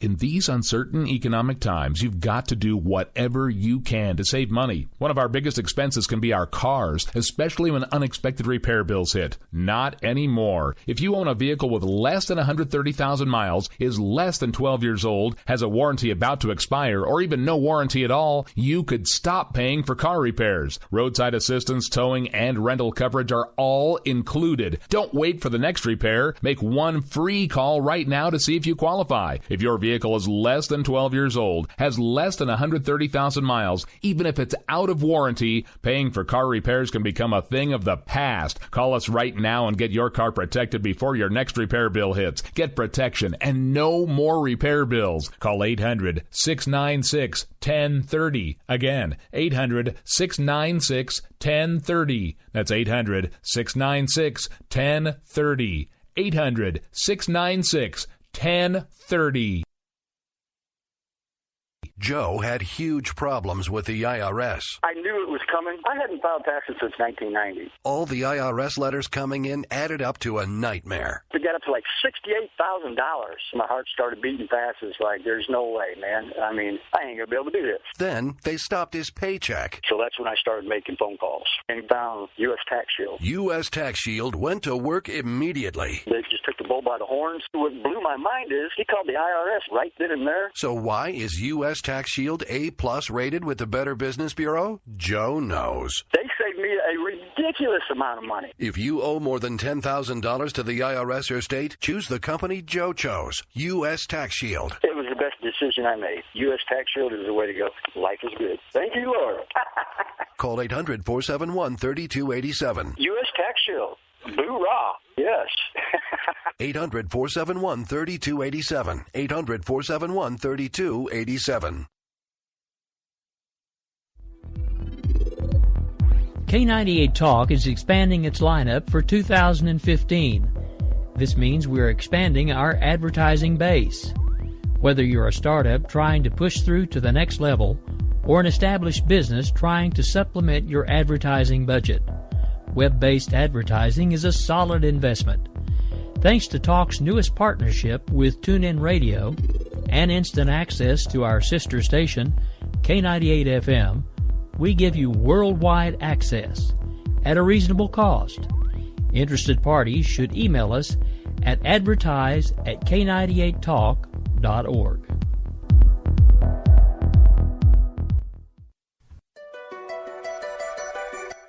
In these uncertain economic times, you've got to do whatever you can to save money. One of our biggest expenses can be our cars, especially when unexpected repair bills hit. Not anymore. If you own a vehicle with less than 130,000 miles, is less than 12 years old, has a warranty about to expire, or even no warranty at all, you could stop paying for car repairs. Roadside assistance, towing, and rental coverage are all included. Don't wait for the next repair. Make one free call right now to see if you qualify. If your vehicle is less than 12 years old, has less than 130,000 miles, even if it's out of warranty, paying for car repairs can become a thing of the past. Call us right now and get your car protected before your next repair bill hits. Get protection and no more repair bills. Call 800-696-1030. Again, 800-696-1030. That's 800-696-1030. 800-696-1030. Joe had huge problems with the IRS. I knew it was coming. I hadn't filed taxes since 1990. All the IRS letters coming in added up to a nightmare. To get up to like $68,000, my heart started beating fast. It's like, there's no way, man. I mean, I ain't going to be able to do this. Then they stopped his paycheck. So that's when I started making phone calls and found U.S. Tax Shield. U.S. Tax Shield went to work immediately. They just took the bull by the horns. What blew my mind is he called the IRS right then and there. So why is U.S. Tax Shield A+ rated with the Better Business Bureau? Joe knows. They saved me a ridiculous amount of money. If you owe more than $10,000 to the IRS or state, choose the company Joe chose, U.S. Tax Shield. It was the best decision I made. U.S. Tax Shield is the way to go. Life is good. Thank you, Lord. Call 800-471-3287. U.S. Tax Shield. Boo-rah. Yes. 800-471-3287. 800-471-3287. K98 Talk is expanding its lineup for 2015. This means we're expanding our advertising base. Whether you're a startup trying to push through to the next level or an established business trying to supplement your advertising budget, web-based advertising is a solid investment. Thanks to Talk's newest partnership with TuneIn Radio and instant access to our sister station, K98 FM, we give you worldwide access at a reasonable cost. Interested parties should email us at advertise@k98talk.org.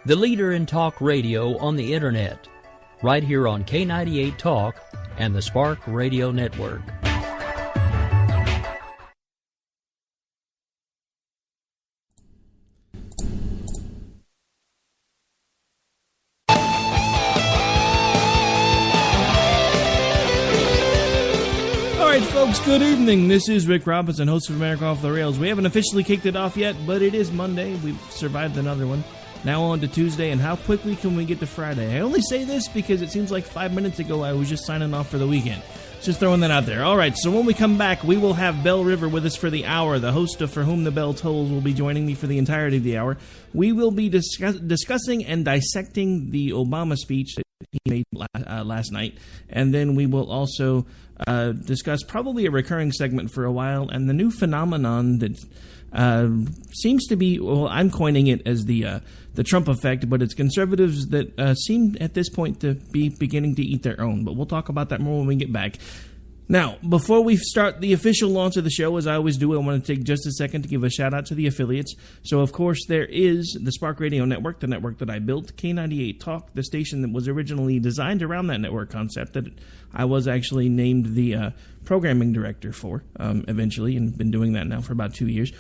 The leader in talk radio on the Internet, right here on K98 Talk and the Spark Radio Network. Folks, good evening. This is Rick Robinson, host of America Off the Rails. We haven't officially kicked it off yet, but it is Monday. We've survived another one. Now on to Tuesday, and how quickly can we get to Friday? I only say this because it seems like 5 minutes ago I was just signing off for the weekend. Just throwing that out there. All right, so when we come back, we will have Belle River with us for the hour. The host of For Whom the Bell Tolls will be joining me for the entirety of the hour. We will be discussing and dissecting the Obama speech that he made last night, and then we will also discuss probably a recurring segment for a while, and the new phenomenon that seems to be, well, I'm coining it as the Trump effect, but it's conservatives that seem at this point to be beginning to eat their own. But we'll talk about that more when we get back. Now, before we start the official launch of the show, as I always do, I want to take just a second to give a shout out to the affiliates. So, of course, there is the Spark Radio Network, the network that I built, K98 Talk, the station that was originally designed around that network concept that I was actually named the programming director for eventually, and been doing that now for about 2 years.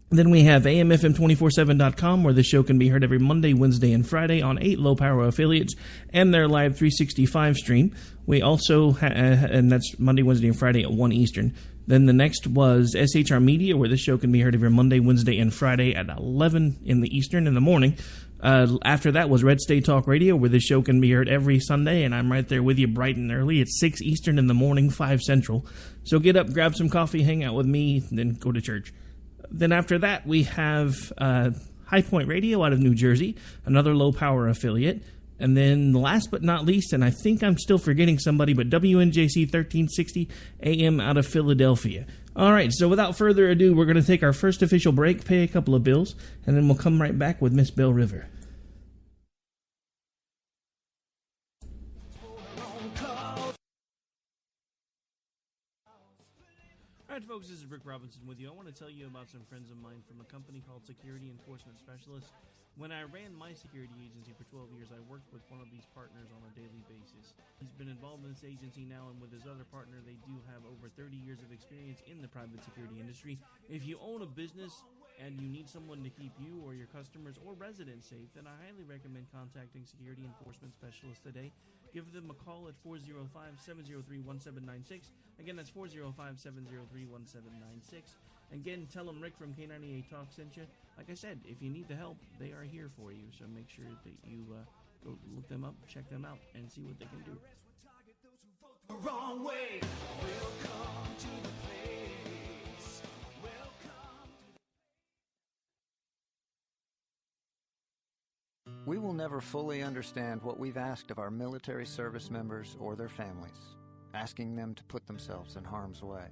Then we have AMFM247.com, where the show can be heard every Monday, Wednesday, and Friday on 8 low-power affiliates and their live 365 stream. We also, and that's Monday, Wednesday, and Friday at 1 Eastern. Then the next was SHR Media, where the show can be heard every Monday, Wednesday, and Friday at 11 in the Eastern in the morning. After that was Red State Talk Radio, where the show can be heard every Sunday, and I'm right there with you bright and early at 6 Eastern in the morning, 5 Central. So get up, grab some coffee, hang out with me, then go to church. Then after that, we have High Point Radio out of New Jersey, another low-power affiliate. And then last but not least, and I think I'm still forgetting somebody, but WNJC 1360 AM out of Philadelphia. All right, so without further ado, we're going to take our first official break, pay a couple of bills, and then we'll come right back with Miss Belle River. All right, folks, this is Rick Robinson with you. I want to tell you about some friends of mine from a company called Security Enforcement Specialists. When I ran my security agency for 12 years, I worked with one of these partners on a daily basis. He's been involved in this agency now, and with his other partner, they do have over 30 years of experience in the private security industry. If you own a business and you need someone to keep you or your customers or residents safe, then I highly recommend contacting Security Enforcement Specialists today. Give them a call at 405-703-1796. Again, that's 405-703-1796. Again, tell them Rick from K98 Talk sent you. Like I said, if you need the help, they are here for you. So make sure that you go look them up, check them out, and see what they can do. Wrong way. Welcome to the place. We will never fully understand what we've asked of our military service members or their families, asking them to put themselves in harm's way,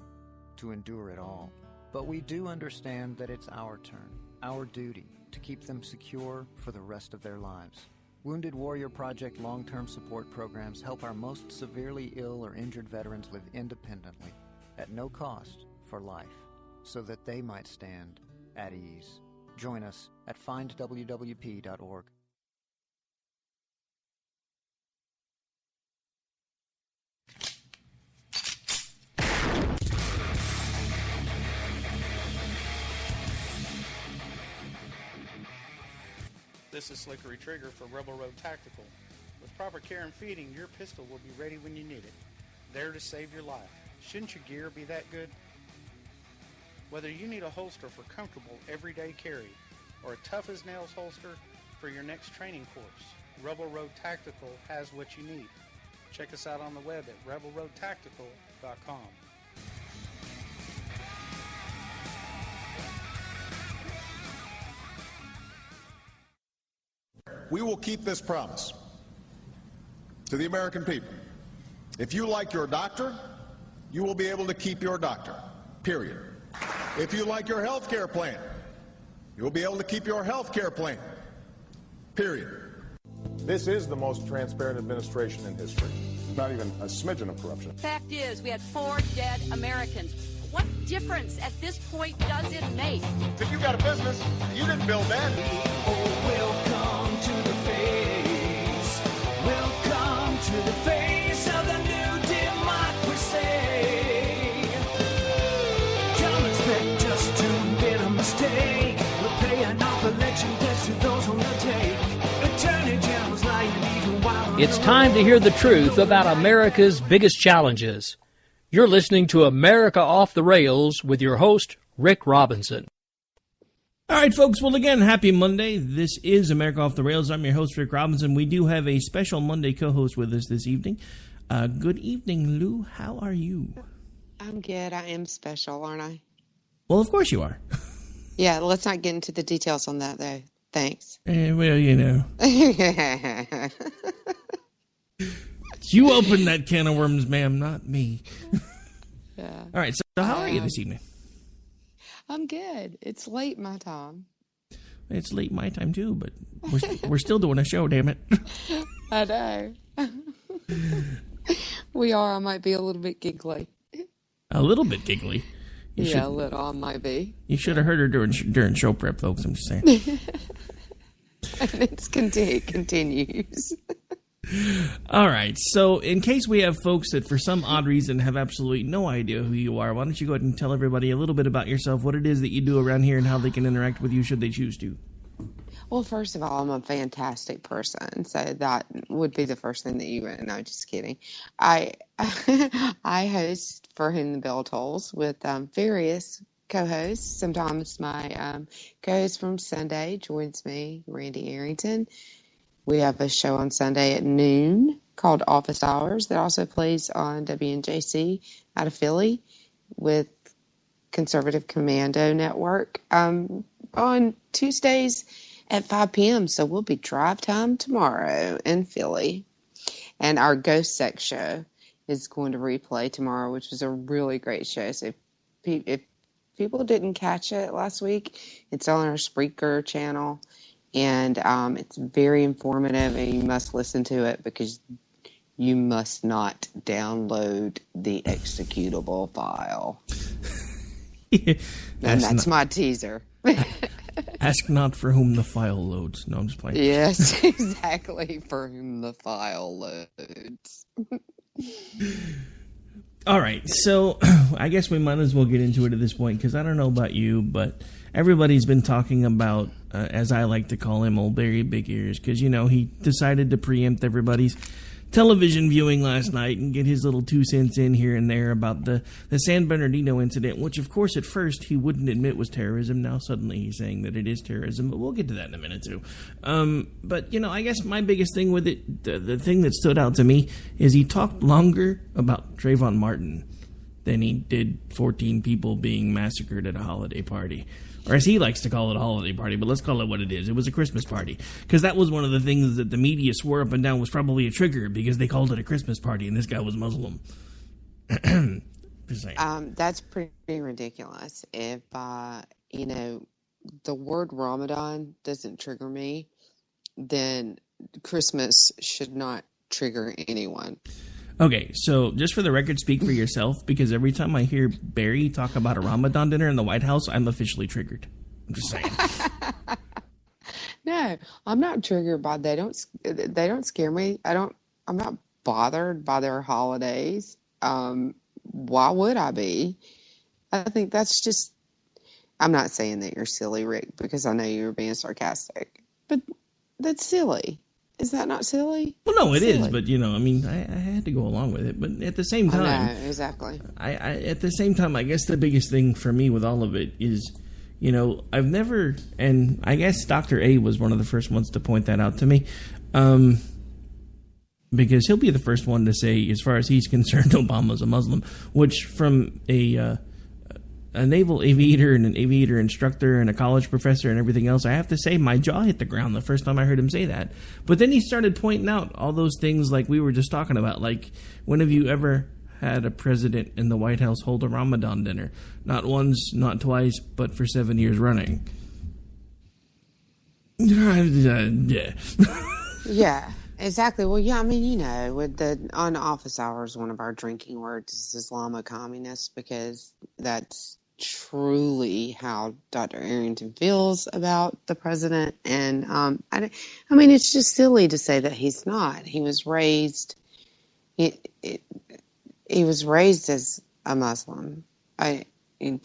to endure it all. But we do understand that it's our turn, our duty, to keep them secure for the rest of their lives. Wounded Warrior Project long-term support programs help our most severely ill or injured veterans live independently, at no cost, for life, so that they might stand at ease. Join us at findwwp.org. This is Slickery Trigger for Rebel Road Tactical. With proper care and feeding, your pistol will be ready when you need it, there to save your life. Shouldn't your gear be that good? Whether you need a holster for comfortable everyday carry or a tough-as-nails holster for your next training course, Rebel Road Tactical has what you need. Check us out on the web at rebelroadtactical.com. We will keep this promise to the American people. If you like your doctor, you will be able to keep your doctor, period. If you like your health care plan, you will be able to keep your health care plan, period. This is the most transparent administration in history. Not even a smidgen of corruption. Fact is, we had 4 dead Americans. What difference at this point does it make? If you got a business, you didn't build that. Oh, welcome to the face. Welcome to the face of the new democracy. Don't expect us to admit a mistake. We're paying off election debts to those on the take. Attorney General's lying even while it's time to hear the truth about America's biggest challenges. You're listening to America Off the Rails with your host, Rick Robinson. All right, folks. Well, again, happy Monday. This is America Off the Rails. I'm your host, Rick Robinson. We do have a special Monday co-host with us this evening. Good evening, Lou. How are you? I'm good. I am special, aren't I? Well, of course you are. Yeah, let's not get into the details on that, though. Thanks. Well, you know. You opened that can of worms, ma'am, not me. Yeah. All right, so how are you this evening? I'm good. It's late my time. It's late my time, too, but we're still doing a show, damn it. I know. We are. I might be a little bit giggly. A little bit giggly? A little. I might be. You should have heard her during show prep, folks, I'm just saying. And it continues. All right, so in case we have folks that for some odd reason have absolutely no idea who you are, why don't you go ahead and tell everybody a little bit about yourself, what it is that you do around here, and how they can interact with you should they choose to. Well, first of all, I'm a fantastic person, so that would be the first thing that you would know. Just kidding. I host For Whom the Bell Tolls with various co-hosts. Sometimes my co-host from Sunday joins me, Randy Arrington. We have a show on Sunday at noon called Office Hours that also plays on WNJC out of Philly with Conservative Commando Network. On Tuesdays at 5 p.m. So we'll be drive time tomorrow in Philly. And our Ghost Sex show is going to replay tomorrow, which was a really great show. So if people didn't catch it last week, it's on our Spreaker channel. And it's very informative, and you must listen to it because you must not download the executable file. And that's my teaser. Ask not for whom the file loads. No, I'm just playing. Yes, exactly, for whom the file loads. All right, so I guess we might as well get into it at this point, because I don't know about you, but everybody's been talking about, as I like to call him, Old Barry Big Ears, because, you know, he decided to preempt everybody's television viewing last night and get his little 2 cents in here and there about the San Bernardino incident, which, of course, at first he wouldn't admit was terrorism. Now suddenly he's saying that it is terrorism, but we'll get to that in a minute, too. But, you know, I guess my biggest thing with it, the thing that stood out to me, is he talked longer about Trayvon Martin than he did 14 people being massacred at a holiday party. Or as he likes to call it, a holiday party, but let's call it what it is. It was a Christmas party. Because that was one of the things that the media swore up and down was probably a trigger, because they called it a Christmas party, and this guy was Muslim. Just saying. That's pretty ridiculous. If, you know, the word Ramadan doesn't trigger me, then Christmas should not trigger anyone. Okay, so just for the record, speak for yourself, because every time I hear Barry talk about a Ramadan dinner in the White House, I'm officially triggered. I'm just saying. No, I'm not triggered by they don't scare me. I'm not bothered by their holidays. Why would I be? I think that's just, I'm not saying that you're silly, Rick, because I know you're being sarcastic, but that's silly. Is that not silly? Well, no, it is, but, you know, I mean, I had to go along with it. But at the same time... I know, exactly. At the same time, I guess the biggest thing for me with all of it is, you know, I've never... And I guess Dr. A was one of the first ones to point that out to me. Because he'll be the first one to say, as far as he's concerned, Obama's a Muslim. Which, from a naval aviator and an aviator instructor and a college professor and everything else, I have to say my jaw hit the ground the first time I heard him say that. But then he started pointing out all those things like we were just talking about. Like, when have you ever had a president in the White House hold a Ramadan dinner? Not once, not twice, but for 7 years running. Yeah. Yeah, exactly. Well, yeah, I mean, you know, with on office hours, one of our drinking words is Islamo-communist, because that's truly how Dr. Arrington feels about the president. And I mean, it's just silly to say that he's not. He was raised, he was raised as a Muslim. I think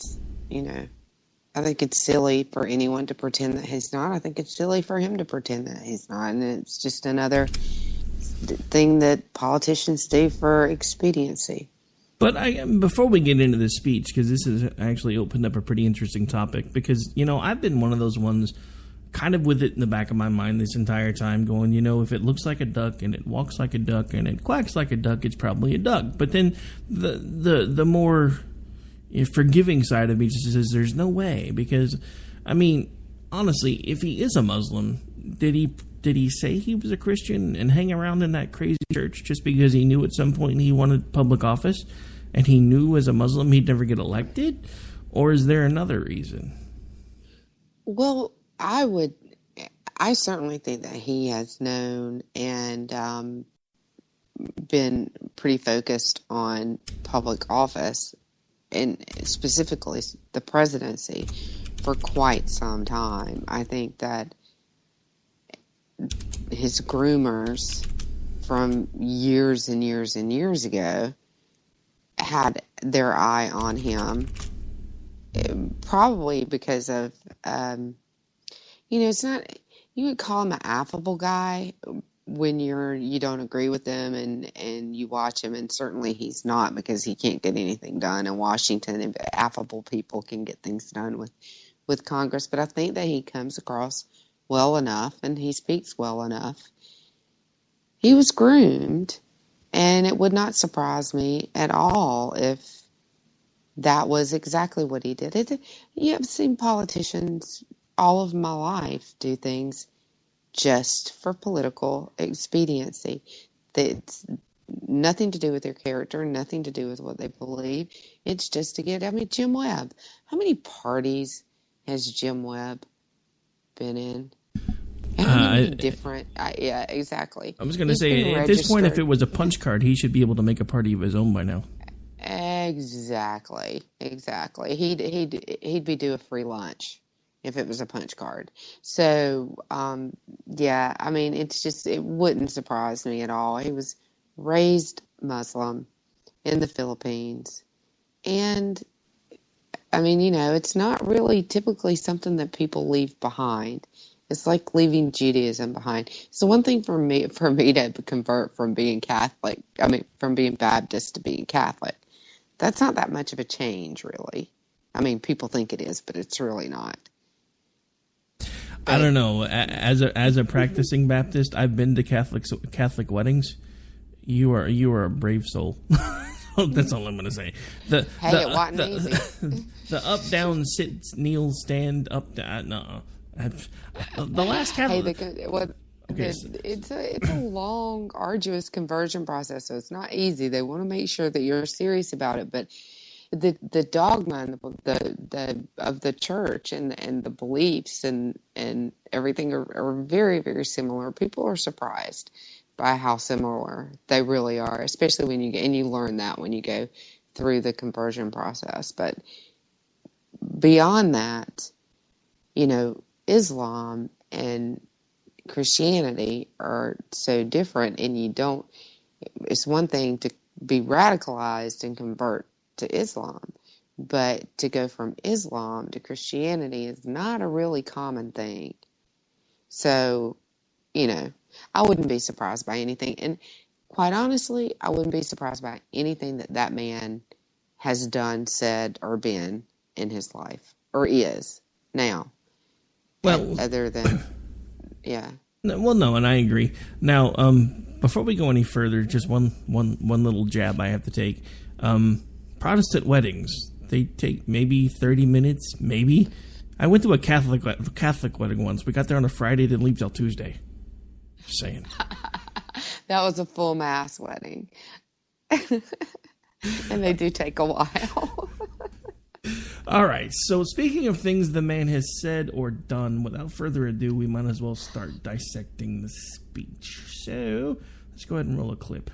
it's silly for anyone to pretend that he's not. I think it's silly for him to pretend that he's not. And it's just another thing that politicians do for expediency. But before we get into this speech, because this has actually opened up a pretty interesting topic, because, you know, I've been one of those ones kind of with it in the back of my mind this entire time going, you know, if it looks like a duck and it walks like a duck and it quacks like a duck, it's probably a duck. But then the more forgiving side of me just says there's no way, because, I mean, honestly, if he is a Muslim, did he say he was a Christian and hang around in that crazy church just because he knew at some point he wanted public office and he knew as a Muslim he'd never get elected? Or is there another reason? Well, I certainly think that he has known and been pretty focused on public office, and specifically the presidency, for quite some time. I think that his groomers from years and years and years ago had their eye on him, probably because of, it's not, you would call him an affable guy when you don't agree with him and you watch him, and certainly he's not, because he can't get anything done in Washington, and affable people can get things done with Congress. But I think that he comes across well enough and he speaks well enough. He was groomed, and it would not surprise me at all if that was exactly what he did. You have seen politicians all of my life do things just for political expediency. It's nothing to do with their character, nothing to do with what they believe. It's just to get, Jim Webb. How many parties has Jim Webb been in? How many different? Yeah, exactly. I was going to say, at this point, if it was a punch card, he should be able to make a party of his own by now. Exactly. He'd be due a free lunch if it was a punch card. So, yeah, it's just, it wouldn't surprise me at all. He was raised Muslim in the Philippines. And, it's not really typically something that people leave behind. It's like leaving Judaism behind. So one thing for me to convert from being Catholic, from being Baptist to being Catholic, that's not that much of a change, really. People think it is, but it's really not. I don't know. As a practicing Baptist, I've been to Catholic weddings. You are a brave soul. That's all I'm going to say. It wasn't easy. The up, down, sit, kneel, stand, up, down. No. The last Catholic. It's a long, arduous conversion process, so it's not easy. They want to make sure that you're serious about it, but the dogma and of the church and the beliefs and everything are very, very similar. People are surprised by how similar they really are, especially when you learn that when you go through the conversion process. But beyond that, Islam and Christianity are so different, and it's one thing to be radicalized and convert to Islam, but to go from Islam to Christianity is not a really common thing. So, I wouldn't be surprised by anything. And quite honestly, I wouldn't be surprised by anything that man has done, said, or been in his life, or is now. Well, other than, yeah. No, and I agree. Now, before we go any further, just one little jab I have to take. Protestant weddings, they take maybe 30 minutes, maybe. I went to a Catholic wedding once. We got there on a Friday, didn't leave till Tuesday. Just saying. That was a full mass wedding. And they do take a while. All right, so speaking of things the man has said or done, without further ado, we might as well start dissecting the speech. So, let's go ahead and roll a clip.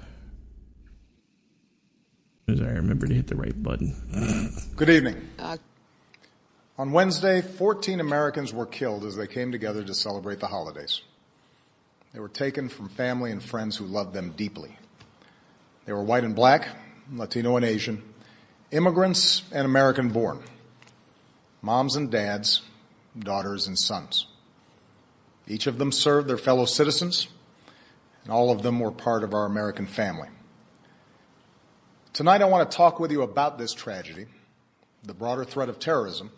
As I remember to hit the right button. Good evening. On Wednesday, 14 Americans were killed as they came together to celebrate the holidays. They were taken from family and friends who loved them deeply. They were white and black, Latino and Asian, immigrants and American-born, moms and dads, daughters and sons. Each of them served their fellow citizens, and all of them were part of our American family. Tonight I want to talk with you about this tragedy, the broader threat of terrorism,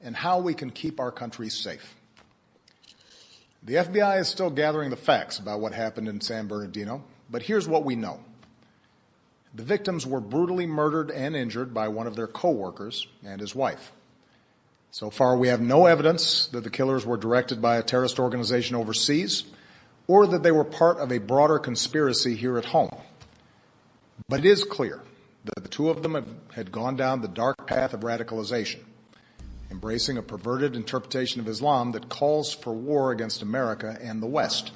and how we can keep our country safe. The FBI is still gathering the facts about what happened in San Bernardino, but here's what we know. The victims were brutally murdered and injured by one of their co-workers and his wife. So far, we have no evidence that the killers were directed by a terrorist organization overseas or that they were part of a broader conspiracy here at home. But it is clear that the two of them had gone down the dark path of radicalization, embracing a perverted interpretation of Islam that calls for war against America and the West.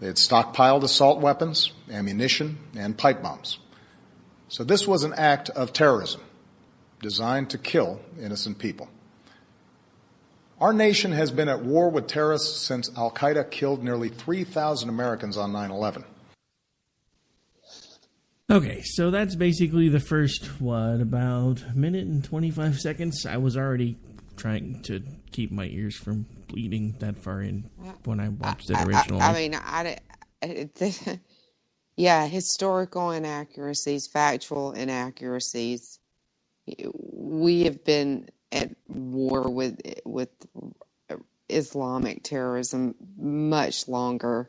They had stockpiled assault weapons, ammunition, and pipe bombs. So this was an act of terrorism designed to kill innocent people. Our nation has been at war with terrorists since Al-Qaeda killed nearly 3,000 Americans on 9/11. Okay, so that's basically the first, about a minute and 25 seconds. I was already trying to keep my ears from bleeding that far in when I watched it originally. Yeah, historical inaccuracies, factual inaccuracies. We have been at war with Islamic terrorism much longer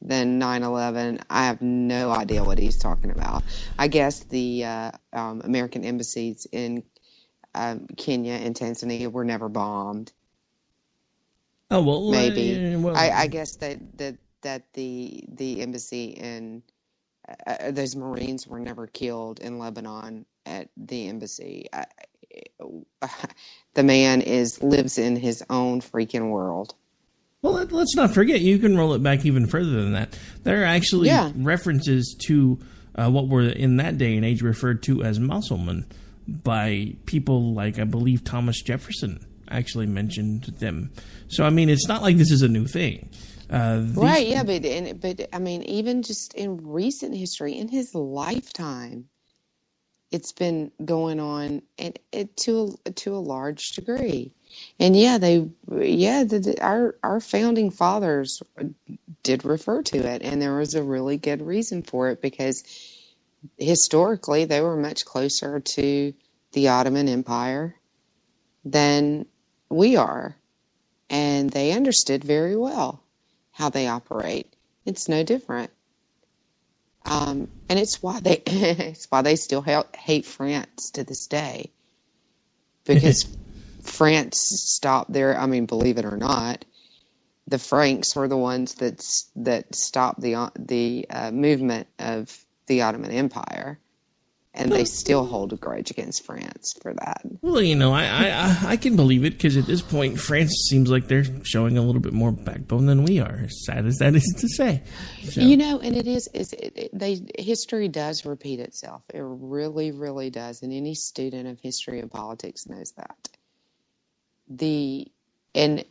than 9/11. I have no idea what he's talking about. I guess the American embassies in Kenya and Tanzania were never bombed. Oh well, maybe. well, I guess that the embassy and those Marines were never killed in Lebanon at the embassy. The man lives in his own freaking world. Well, let's not forget, you can roll it back even further than that. There are actually references to what were in that day and age referred to as Mussulman by people like, I believe, Thomas Jefferson actually mentioned them. So, I mean, it's not like this is a new thing. Right, yeah, but I mean, even just in recent history, in his lifetime, it's been going on, and to a large degree. And our founding fathers did refer to it, and there was a really good reason for it, because historically they were much closer to the Ottoman Empire than we are, and they understood very well how they operate. It's no different. And it's why they still hate France to this day, because France stopped there. I mean, believe it or not, the Franks were the ones that stopped the movement of the Ottoman Empire, and they still hold a grudge against France for that. Well, I can believe it, because at this point, France seems like they're showing a little bit more backbone than we are, as sad as that is to say. So. And history does repeat itself. It really, really does. And any student of history and politics knows that. And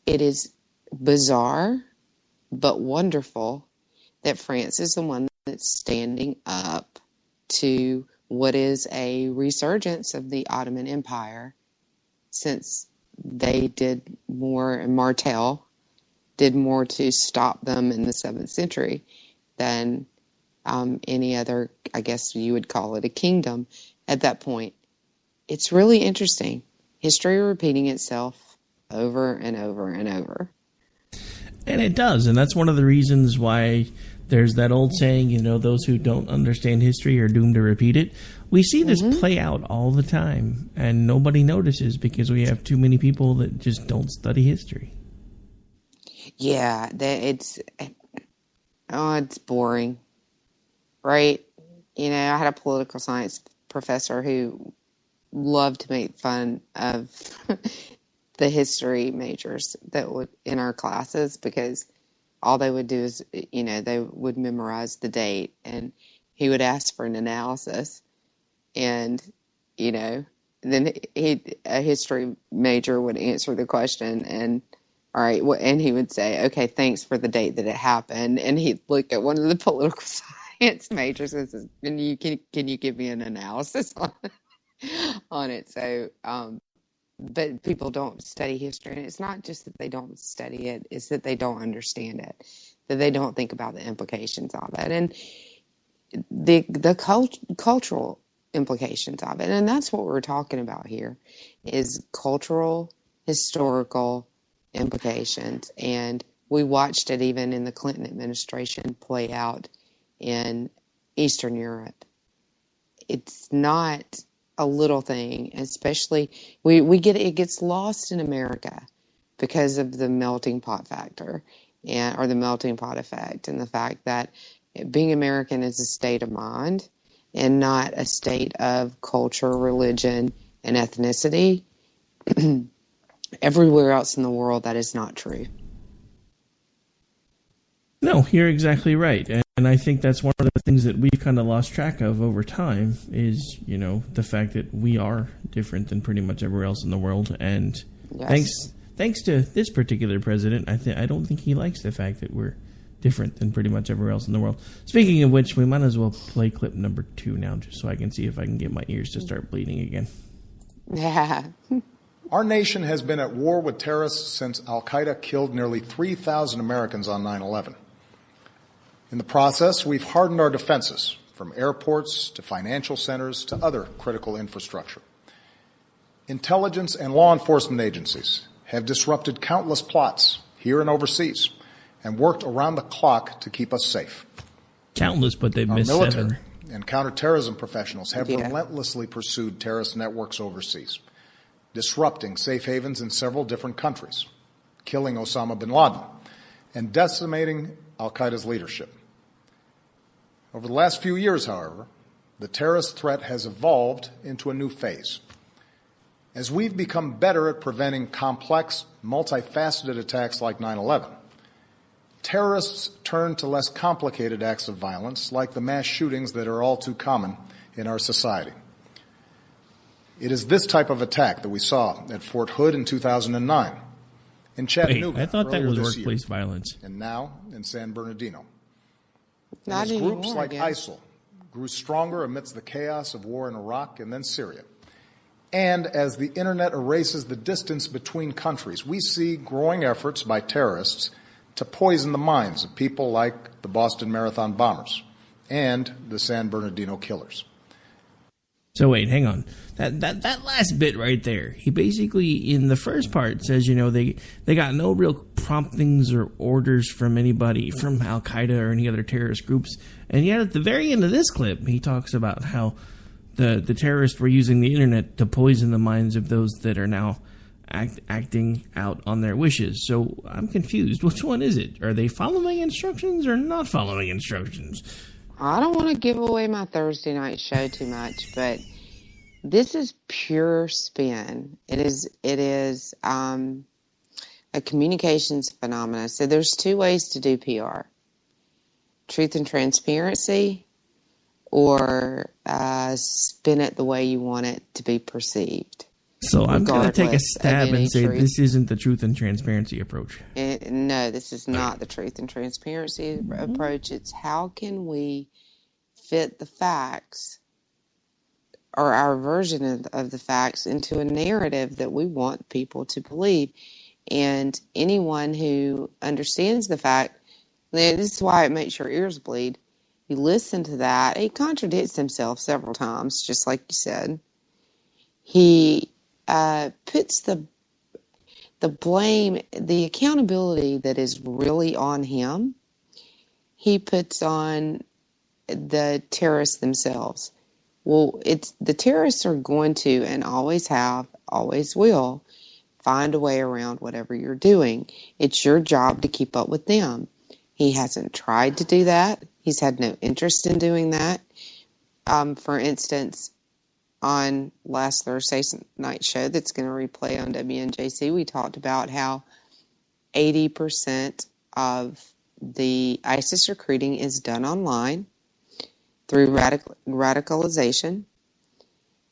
it is bizarre, but wonderful that France is the one that's standing up to what is a resurgence of the Ottoman Empire, since they did more, and Martel did more to stop them in the 7th century than any other, I guess you would call it a kingdom at that point. It's really interesting. History repeating itself over and over and over. And it does, and that's one of the reasons why there's that old saying, those who don't understand history are doomed to repeat it. We see this play out all the time, and nobody notices because we have too many people that just don't study history. Yeah, it's boring, right? I had a political science professor who loved to make fun of the history majors that would in our classes, because all they would do is, they would memorize the date, and he would ask for an analysis, and, then a history major would answer the question, and all right, and he would say, okay, thanks for the date that it happened, and he'd look at one of the political science majors and says, can you give me an analysis on it? So, but people don't study history, and it's not just that they don't study it, it's that they don't understand it, that they don't think about the implications of it, and the cultural implications of it. And that's what we're talking about here, is cultural, historical implications. And we watched it even in the Clinton administration play out in Eastern Europe. It's not a little thing, especially it gets lost in America because of the melting pot factor, or the melting pot effect, and the fact that being American is a state of mind and not a state of culture, religion, and ethnicity. Everywhere else in the world, that is not true. No, you're exactly right. And I think that's one of the things that we've kind of lost track of over time is, the fact that we are different than pretty much everywhere else in the world. And thanks to this particular president, I don't think he likes the fact that we're different than pretty much everywhere else in the world. Speaking of which, we might as well play clip number 2 now, just so I can see if I can get my ears to start bleeding again. Yeah. Our nation has been at war with terrorists since Al-Qaeda killed nearly 3,000 Americans on 9/11. In the process, we've hardened our defenses, from airports to financial centers to other critical infrastructure. Intelligence and law enforcement agencies have disrupted countless plots here and overseas and worked around the clock to keep us safe. Countless, but they've missed 7. Our military and counterterrorism professionals have relentlessly pursued terrorist networks overseas, disrupting safe havens in several different countries. killing Osama bin Laden and decimating al-Qaeda's leadership. Over the last few years, however, the terrorist threat has evolved into a new phase. As we've become better at preventing complex, multifaceted attacks like 9/11, terrorists turn to less complicated acts of violence like the mass shootings that are all too common in our society. It is this type of attack that we saw at Fort Hood in 2009, in Chattanooga Wait, I thought that was year, workplace violence. and now in San Bernardino. Not as anymore, groups I like guess. ISIL grew stronger amidst the chaos of war in Iraq and then Syria, and as the internet erases the distance between countries, we see growing efforts by terrorists to poison the minds of people like the Boston Marathon bombers and the San Bernardino killers. So wait, hang on. That last bit right there, he basically, in the first part, says, they got no real promptings or orders from anybody, from Al-Qaeda or any other terrorist groups. And yet at the very end of this clip, he talks about how the terrorists were using the internet to poison the minds of those that are now acting out on their wishes. So I'm confused. Which one is it? Are they following instructions or not following instructions? I don't want to give away my Thursday night show too much, but this is pure spin. It is a communications phenomenon. So there's two ways to do PR: truth and transparency, or spin it the way you want it to be perceived. So I'm going to take a stab and say truth. this isn't the truth and transparency approach. No, this is not the truth and transparency approach. It's how can we fit the facts, or our version of the facts, into a narrative that we want people to believe. And anyone who understands the fact, this is why it makes your ears bleed. You listen to that, he contradicts himself several times, just like you said. He puts the blame, the accountability that is really on him, he puts on the terrorists themselves. Well, the terrorists are going to, and always have, always will, find a way around whatever you're doing. It's your job to keep up with them. He hasn't tried to do that. He's had no interest in doing that. For instance, on last Thursday night show that's going to replay on WNJC, we talked about how 80% of the ISIS recruiting is done online through radicalization.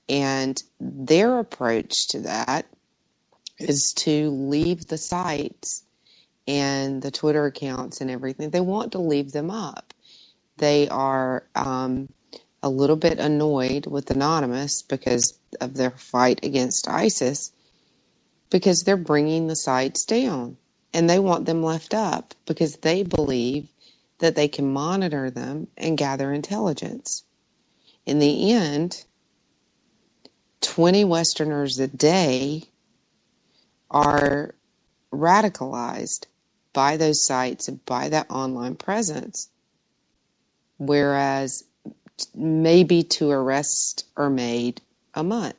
And their approach to that is to leave the sites and the Twitter accounts and everything. They want to leave them up. They are a little bit annoyed with Anonymous because of their fight against ISIS, because they're bringing the sites down, and they want them left up because they believe that they can monitor them and gather intelligence. In the end, 20 Westerners a day are radicalized by those sites and by that online presence, whereas maybe 2 arrests are made a month.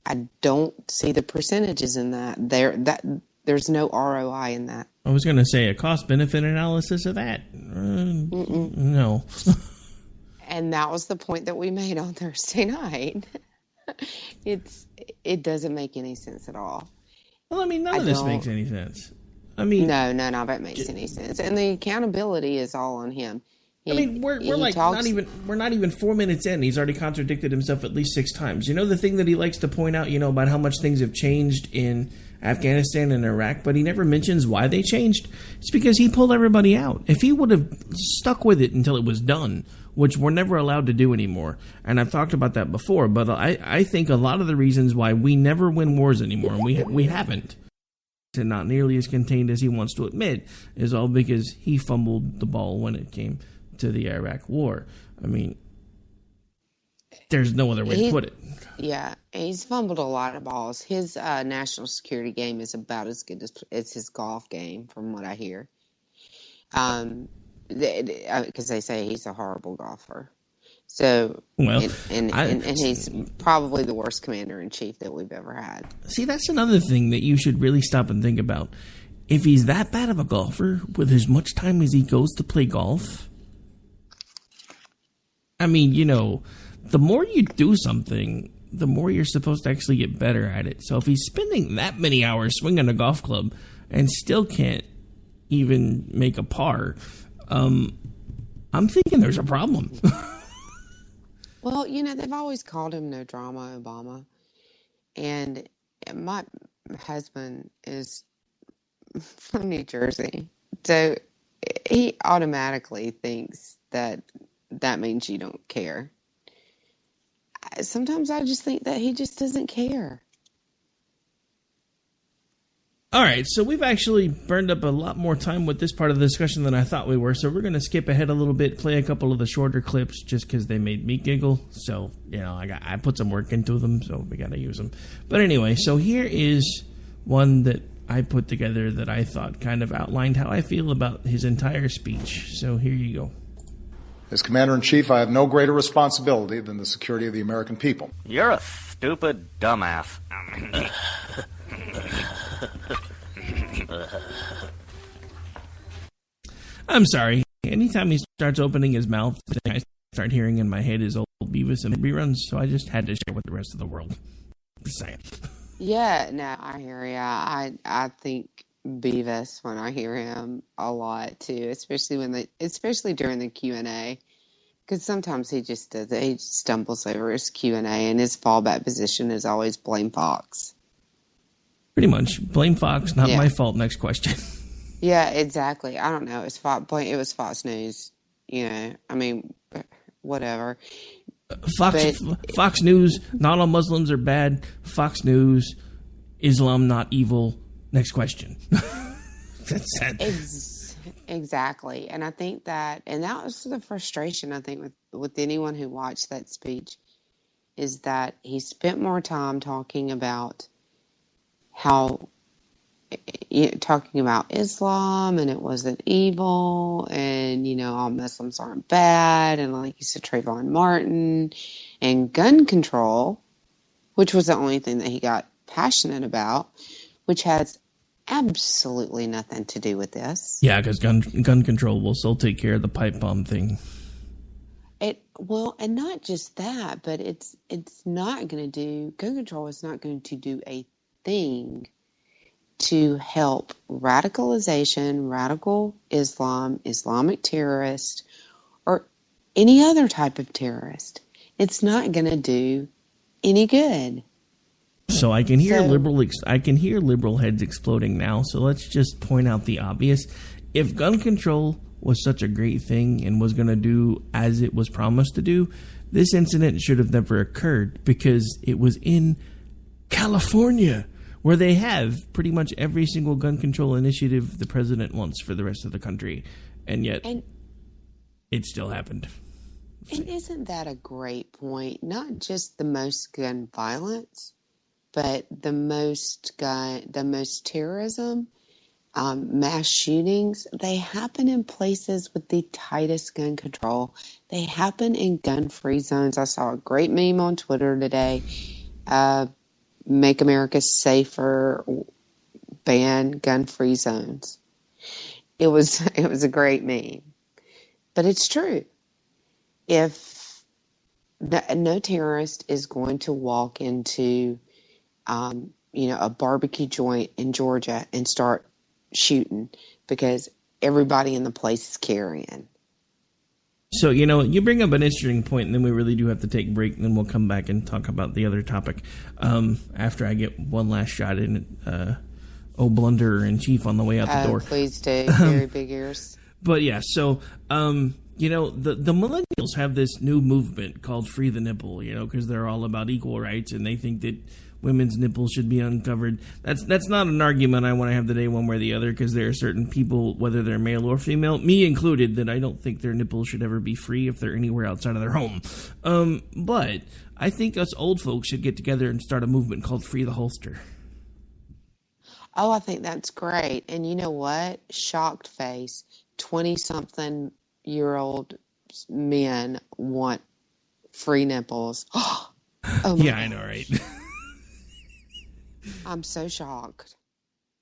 I don't see the percentages in that. There's no ROI in that. I was going to say a cost-benefit analysis of that. No. And that was the point that we made on Thursday night. It doesn't make any sense at all. Well, I mean, none of this makes any sense. I mean, no, none of it makes any sense. And the accountability is all on him. We're not even 4 minutes in. He's already contradicted himself at least 6 times. You know the thing that he likes to point out, about how much things have changed in Afghanistan and Iraq, but he never mentions why they changed. It's because he pulled everybody out. If he would have stuck with it until it was done, which we're never allowed to do anymore, and I've talked about that before, but I think a lot of the reasons why we never win wars anymore, and we haven't, and not nearly as contained as he wants to admit, is all because he fumbled the ball when it came to the Iraq war. I mean, there's no other way to put it. Yeah, he's fumbled a lot of balls. His national security game is about as good as his golf game, from what I hear. Because they say he's a horrible golfer. So, Well, and he's probably the worst commander-in-chief that we've ever had. See, that's another thing that you should really stop and think about. If he's that bad of a golfer, with as much time as he goes to play golf, I mean, the more you do something, the more you're supposed to actually get better at it. So if he's spending that many hours swinging a golf club and still can't even make a par, I'm thinking there's a problem. Well, they've always called him No Drama Obama. And my husband is from New Jersey. So he automatically thinks that means you don't care. Sometimes I just think that he just doesn't care. All right, so we've actually burned up a lot more time with this part of the discussion than I thought we were, so we're going to skip ahead a little bit, play a couple of the shorter clips just because they made me giggle. So, I put some work into them, so we got to use them. But anyway, so here is one that I put together that I thought kind of outlined how I feel about his entire speech. So here you go. As Commander-in-Chief, I have no greater responsibility than the security of the American people. You're a stupid dumbass. I'm sorry. Anytime he starts opening his mouth, I start hearing in my head his old Beavis and reruns, so I just had to share with the rest of the world. Just saying. Yeah, no, I hear you. I think Beavis when I hear him a lot too, especially during the Q&A, because sometimes he just stumbles over his Q&A, and his fallback position is always blame Fox. Pretty much, blame Fox, not my fault. Next question. Yeah, exactly. I don't know. It was Fox News. I mean, whatever. Fox News, not all Muslims are bad. Fox News, Islam not evil. Next question. That's sad. Exactly. And I think that was the frustration, I think, with anyone who watched that speech, is that he spent more time talking about Islam, and it wasn't evil, and all Muslims aren't bad, and like you said, Trayvon Martin, and gun control, which was the only thing that he got passionate about, which has absolutely nothing to do with this. Yeah, because gun control will still take care of the pipe bomb thing. And not just that, but it's not going to do, gun control is not going to do a thing to help radicalization, radical Islam, Islamic terrorist, or any other type of terrorist. It's not going to do any good. So I can hear liberal heads exploding now. So let's just point out the obvious. If gun control was such a great thing and was going to do as it was promised to do, this incident should have never occurred, because it was in California, where they have pretty much every single gun control initiative the president wants for the rest of the country. And yet, it still happened. And isn't that a great point? Not just the most gun violence, but the most terrorism, mass shootings, they happen in places with the tightest gun control. They happen in gun-free zones. I saw a great meme on Twitter today. Make America safer, ban gun-free zones. It was a great meme. But it's true. If no terrorist is going to walk into a barbecue joint in Georgia and start shooting because everybody in the place is carrying. So, you bring up an interesting point, and then we really do have to take a break, and then we'll come back and talk about the other topic after I get one last shot in blunderer in chief on the way out the door. Please do. Very big ears. But yeah, so the millennials have this new movement called Free the Nipple, because they're all about equal rights, and they think that women's nipples should be uncovered. That's not an argument I want to have today one way or the other, because there are certain people, whether they're male or female, me included, that I don't think their nipples should ever be free if they're anywhere outside of their home. But I think us old folks should get together and start a movement called Free the Holster. Oh, I think that's great. And you know what? Shocked face, 20-something-year-old men want free nipples. Oh my Yeah, I know, right? I'm so shocked.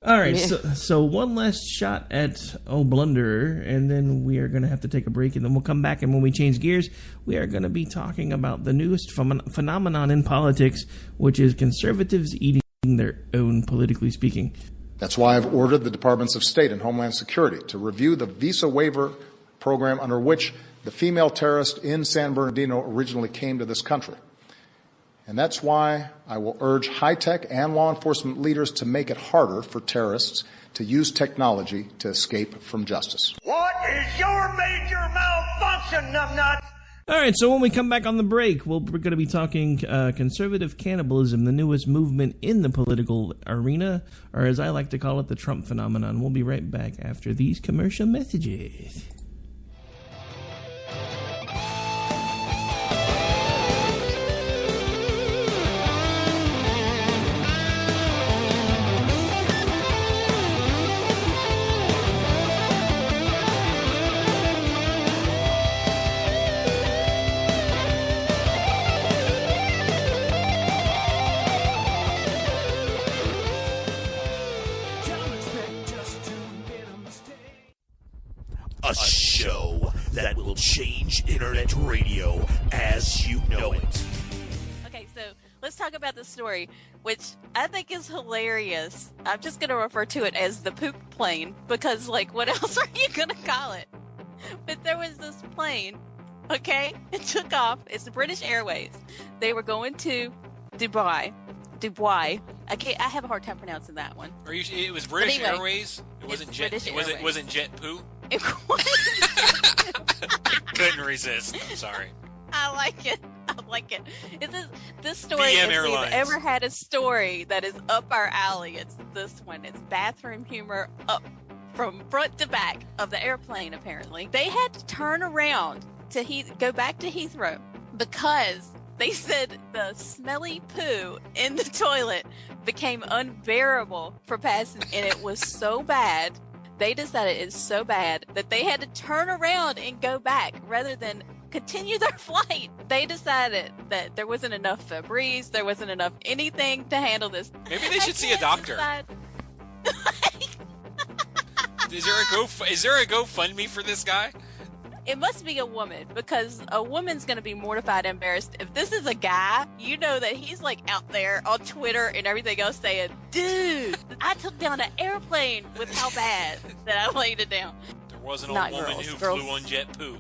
All right, so one last shot at Blunderer, and then we are going to have to take a break, and then we'll come back, and when we change gears, we are going to be talking about the newest phenomenon in politics, which is conservatives eating their own, politically speaking. That's why I've ordered the Departments of State and Homeland Security to review the visa waiver program under which the female terrorist in San Bernardino originally came to this country. And that's why I will urge high-tech and law enforcement leaders to make it harder for terrorists to use technology to escape from justice. What is your major malfunction, numbnuts? All right, so when we come back on the break, we're going to be talking conservative cannibalism, the newest movement in the political arena, or as I like to call it, the Trump phenomenon. We'll be right back after these commercial messages. A show that will change internet radio as you know it. Okay, so let's talk about the story, which I think is hilarious. I'm just going to refer to it as the poop plane, because, like, what else are you going to call it? But there was this plane, okay? It took off. It's the British Airways. They were going to Dubai. I have a hard time pronouncing that one. It was British Airways? It wasn't Jet. It wasn't Jet Poo? It wasn't. Couldn't resist. I'm sorry. I like it. This story, if we've ever had a story that is up our alley, it's this one. It's bathroom humor up from front to back of the airplane, apparently. They had to turn around to go back to Heathrow because they said the smelly poo in the toilet became unbearable for passengers, and it was so bad. They decided it's so bad that they had to turn around and go back rather than continue their flight. They decided that there wasn't enough Febreze, there wasn't enough anything to handle this. Maybe they should see a doctor. Is there a GoFundMe for this guy? It must be a woman, because a woman's going to be mortified and embarrassed. If this is a guy, you know that he's like out there on Twitter and everything else saying, dude, I took down an airplane with how bad that I laid it down. There was an old woman who flew on jet poo.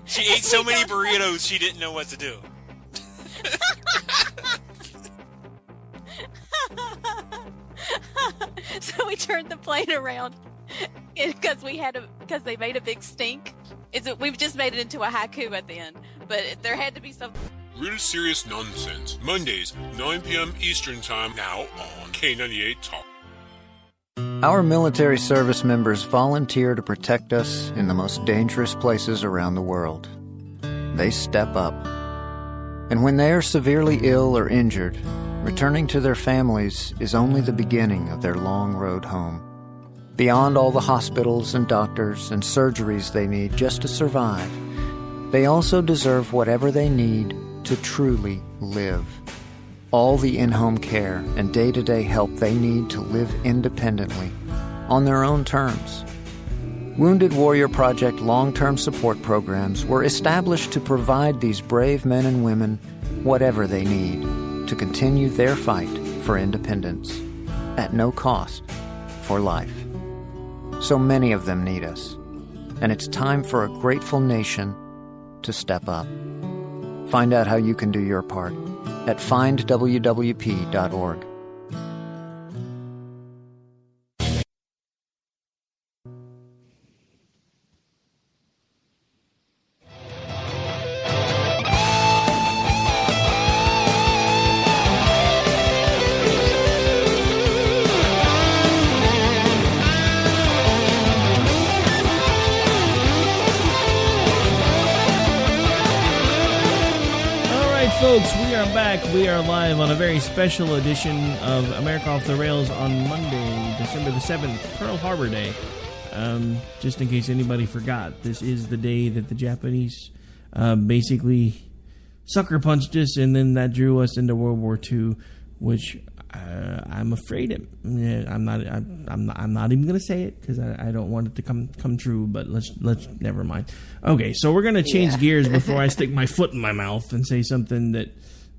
She ate so many burritos she didn't know what to do. So we turned the plane around because they made a big stink. We've just made it into a haiku at the end, but there had to be something. Real Serious Nonsense, Mondays, 9 p.m. Eastern Time, now on K98 Talk. Our military service members volunteer to protect us in the most dangerous places around the world. They step up. And when they are severely ill or injured, returning to their families is only the beginning of their long road home. Beyond all the hospitals and doctors and surgeries they need just to survive, they also deserve whatever they need to truly live. All the in-home care and day-to-day help they need to live independently, on their own terms. Wounded Warrior Project long-term support programs were established to provide these brave men and women whatever they need to continue their fight for independence, at no cost, for life. So many of them need us, and it's time for a grateful nation to step up. Find out how you can do your part at findwwp.org. Folks, we are back. We are live on a very special edition of America Off the Rails on Monday, December the 7th, Pearl Harbor Day. just in case anybody forgot, this is the day that the Japanese basically sucker punched us, and then that drew us into World War II, which I'm afraid it. I'm not even going to say it because I don't want it to come true. But let's never mind. Okay, so we're going to change gears before I stick my foot in my mouth and say something that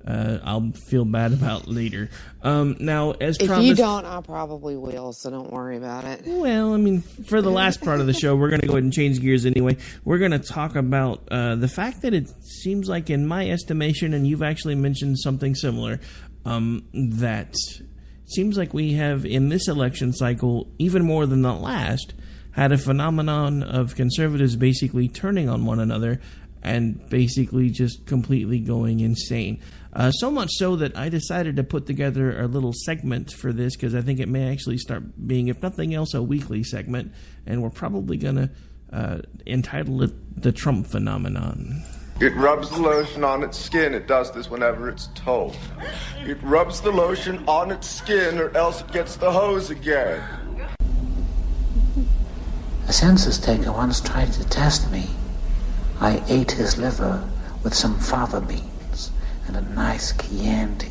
I'll feel bad about later. Now, as if promised, you don't, I probably will. So don't worry about it. Well, I mean, for the last part of the show, we're going to go ahead and change gears anyway. We're going to talk about the fact that it seems like, in my estimation, and you've actually mentioned something similar, that seems like we have, in this election cycle, even more than the last, had a phenomenon of conservatives basically turning on one another and basically just completely going insane. So much so that I decided to put together a little segment for this because I think it may actually start being, if nothing else, a weekly segment, and we're probably going to entitle it The Trump Phenomenon. It rubs the lotion on its skin. It does this whenever it's told. It rubs the lotion on its skin or else it gets the hose again. A census taker once tried to test me. I ate his liver with some fava beans and a nice Chianti.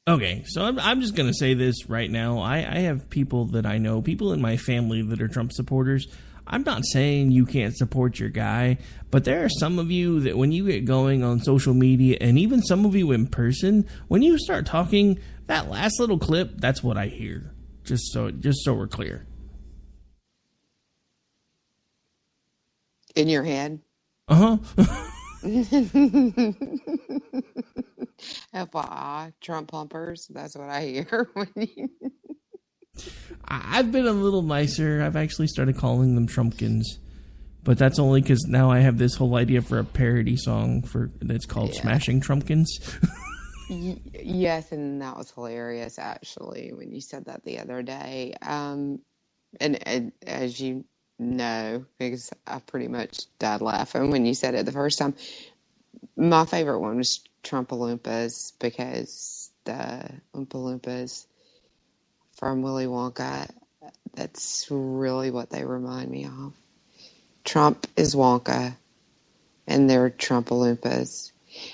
Okay, so I'm just going to say this right now. I have people that I know, people in my family that are Trump supporters. I'm not saying you can't support your guy, but there are some of you that when you get going on social media, and even some of you in person, when you start talking, that last little clip, that's what I hear. Just so we're clear. In your head? Uh-huh. FYI, Trump pumpers, that's what I hear when you... I've been a little nicer. I've actually started calling them Trumpkins, but that's only because now I have this whole idea for a parody song that's called Smashing Trumpkins. Yes, and that was hilarious, actually, when you said that the other day. And as you know, because I pretty much died laughing when you said it the first time, my favorite one was Trumpalumpas, because the Oompa Loompas from Willy Wonka, that's really what they remind me of. Trump is Wonka, and they're Trumpalumpas.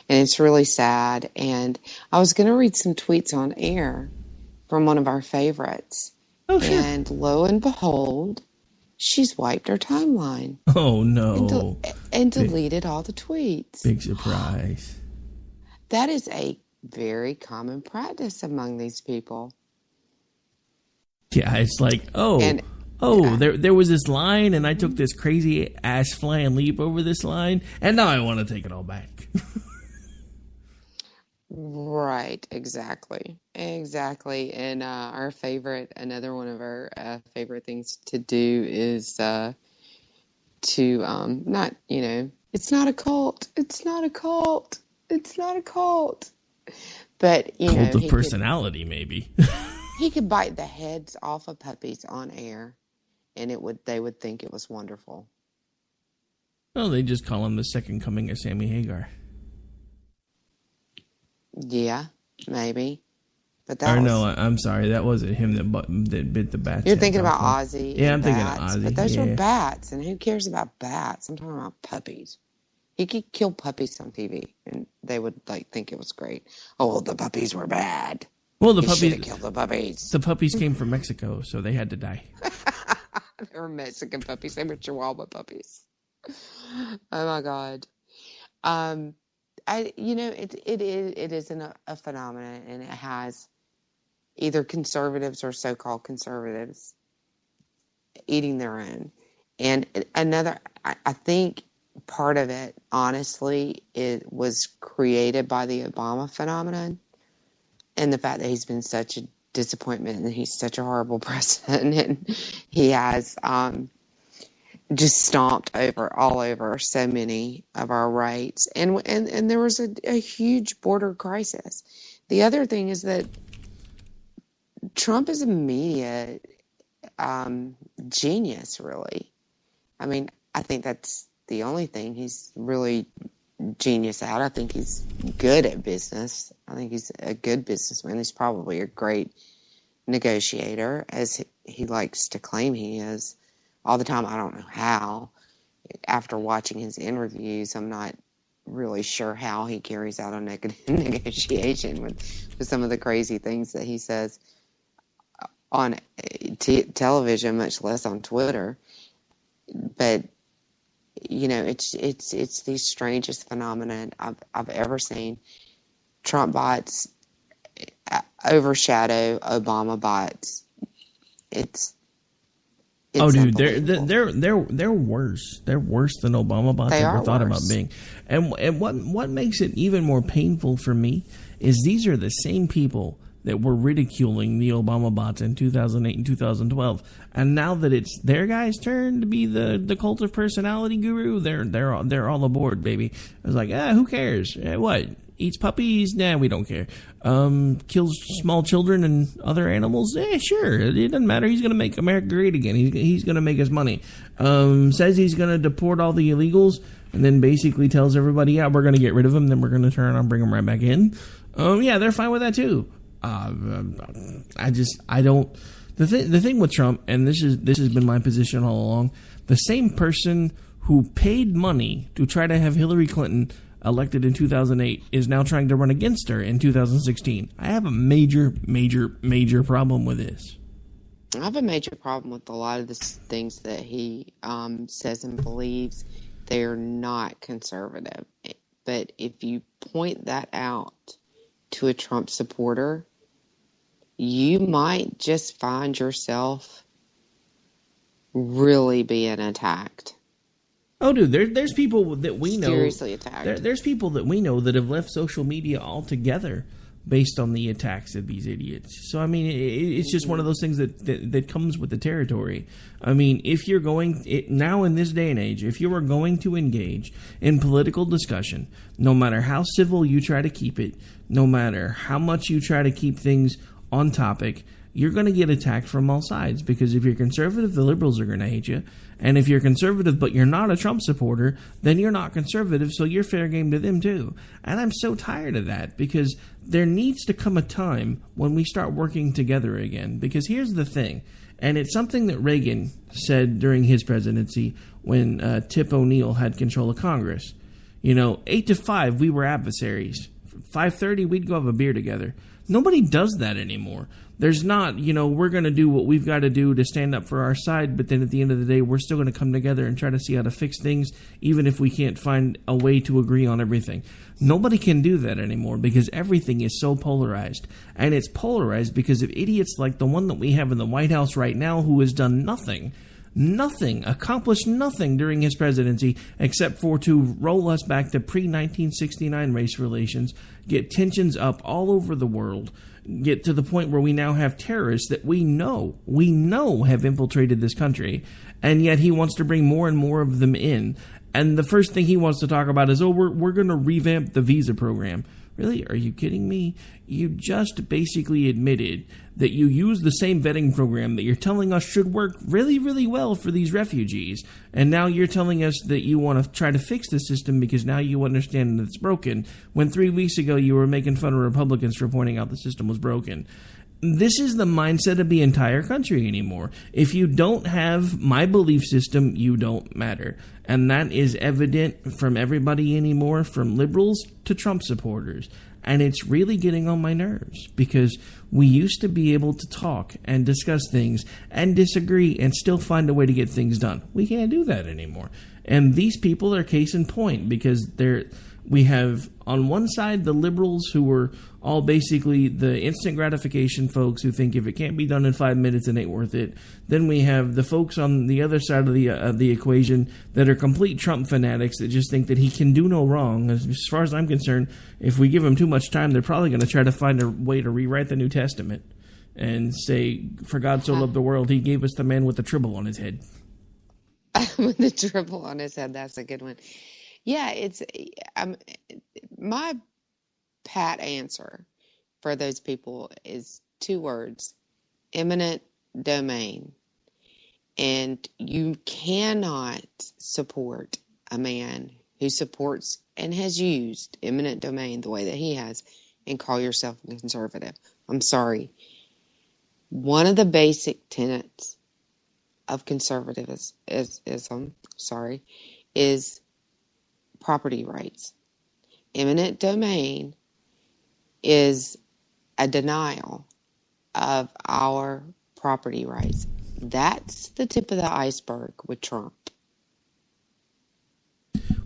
And it's really sad. And I was going to read some tweets on air from one of our favorites. Oh, sure. And lo and behold, she's wiped her timeline. Oh, no. And deleted all the tweets. Big surprise. That is a very common practice among these people. Yeah, it's like, there was this line, and I took this crazy ass flying leap over this line, and now I want to take it all back. Right, exactly. And another one of our favorite things to do is not, it's not a cult. It's not a cult. It's not a cult. But, cult of personality, maybe. He could bite the heads off of puppies on air, and they would think it was wonderful. Well, they just call him the second coming of Sammy Hagar. Yeah, maybe. But I'm sorry, that wasn't him that bit the bats. You're thinking about Ozzy. Yeah, I'm thinking of Ozzy. But those were bats, and who cares about bats? I'm talking about puppies. He could kill puppies on TV, and they would think it was great. Oh, the puppies were bad. Well, he should have killed the puppies. The puppies came from Mexico, so they had to die. They were Mexican puppies. They were Chihuahua puppies. Oh my God. It isn't a phenomenon, and it has either conservatives or so-called conservatives eating their own. And I think part of it, honestly, it was created by the Obama phenomenon and the fact that he's been such a disappointment and he's such a horrible president, and he has just stomped all over so many of our rights, and there was a huge border crisis. The other thing is that Trump is a media genius, really. I mean, I think that's the only thing he's really genius at. I think he's good at business. I think he's a good businessman. He's probably a great negotiator, as he likes to claim he is all the time. I don't know how. After watching his interviews, I'm not really sure how he carries out a negotiation with some of the crazy things that he says on television, much less on Twitter. But it's the strangest phenomenon I've ever seen. Trump bots overshadow Obama bots. It's dude, they're worse. They're worse than Obama bots ever thought about being. And what makes it even more painful for me is these are the same people that were ridiculing the Obama bots in 2008 and 2012, and now that it's their guy's turn to be the cult of personality guru, they're all aboard, baby. I was like, who cares? What? Eats puppies? Nah, we don't care. Kills small children and other animals? Sure. It doesn't matter. He's going to make America great again. He's going to make us money. Says he's going to deport all the illegals, and then basically tells everybody, we're going to get rid of them, then we're going to turn around and bring them right back in. They're fine with that too. I don't. The thing with Trump, and this has been my position all along, the same person who paid money to try to have Hillary Clinton elected in 2008 is now trying to run against her in 2016. I have a major, major, major problem with this. I have a major problem with a lot of the things that he says and believes. They're not conservative. But if you point that out to a Trump supporter, you might just find yourself really being attacked. Oh, dude, there's people that we know. Seriously attacked. There's people that we know that have left social media altogether based on the attacks of these idiots. So, I mean, it's just one of those things that comes with the territory. I mean, if you're now in this day and age, if you are going to engage in political discussion, no matter how civil you try to keep it, no matter how much you try to keep things on topic, you're going to get attacked from all sides, because if you're conservative, the liberals are going to hate you. And if you're conservative but you're not a Trump supporter, then you're not conservative, so you're fair game to them too. And I'm so tired of that, because there needs to come a time when we start working together again. Because here's the thing, and it's something that Reagan said during his presidency when Tip O'Neill had control of Congress. 8 to 5, we were adversaries. 5:30, we'd go have a beer together. Nobody does that anymore. There's not, we're going to do what we've got to do to stand up for our side, but then at the end of the day, we're still going to come together and try to see how to fix things, even if we can't find a way to agree on everything. Nobody can do that anymore, because everything is so polarized. And it's polarized because of idiots like the one that we have in the White House right now, who has done accomplished nothing during his presidency except for to roll us back to pre-1969 race relations, get tensions up all over the world, get to the point where we now have terrorists that we know have infiltrated this country, and yet he wants to bring more and more of them in. And the first thing he wants to talk about is, we're going to revamp the visa program. Really? Are you kidding me? You just basically admitted that you use the same vetting program that you're telling us should work really, really well for these refugees. And now you're telling us that you want to try to fix the system because now you understand that it's broken, when 3 weeks ago you were making fun of Republicans for pointing out the system was broken. This is the mindset of the entire country anymore. If you don't have my belief system, you don't matter. And that is evident from everybody anymore, from liberals to Trump supporters. And it's really getting on my nerves, because we used to be able to talk and discuss things and disagree and still find a way to get things done. We can't do that anymore. And these people are case in point, because we have on one side the liberals, who are all basically the instant gratification folks who think if it can't be done in 5 minutes, it ain't worth it. Then we have the folks on the other side of the equation that are complete Trump fanatics that just think that he can do no wrong. As far as I'm concerned, if we give him too much time, they're probably going to try to find a way to rewrite the New Testament and say, for God so loved the world, he gave us the man with the tribble on his head. With the tribble on his head, that's a good one. Yeah, it's my pat answer for those people is 2 words: eminent domain. And you cannot support a man who supports and has used eminent domain the way that he has and call yourself a conservative. I'm sorry. one of the basic tenets of conservatism is property rights. Eminent domain is a denial of our property rights. That's the tip of the iceberg with Trump.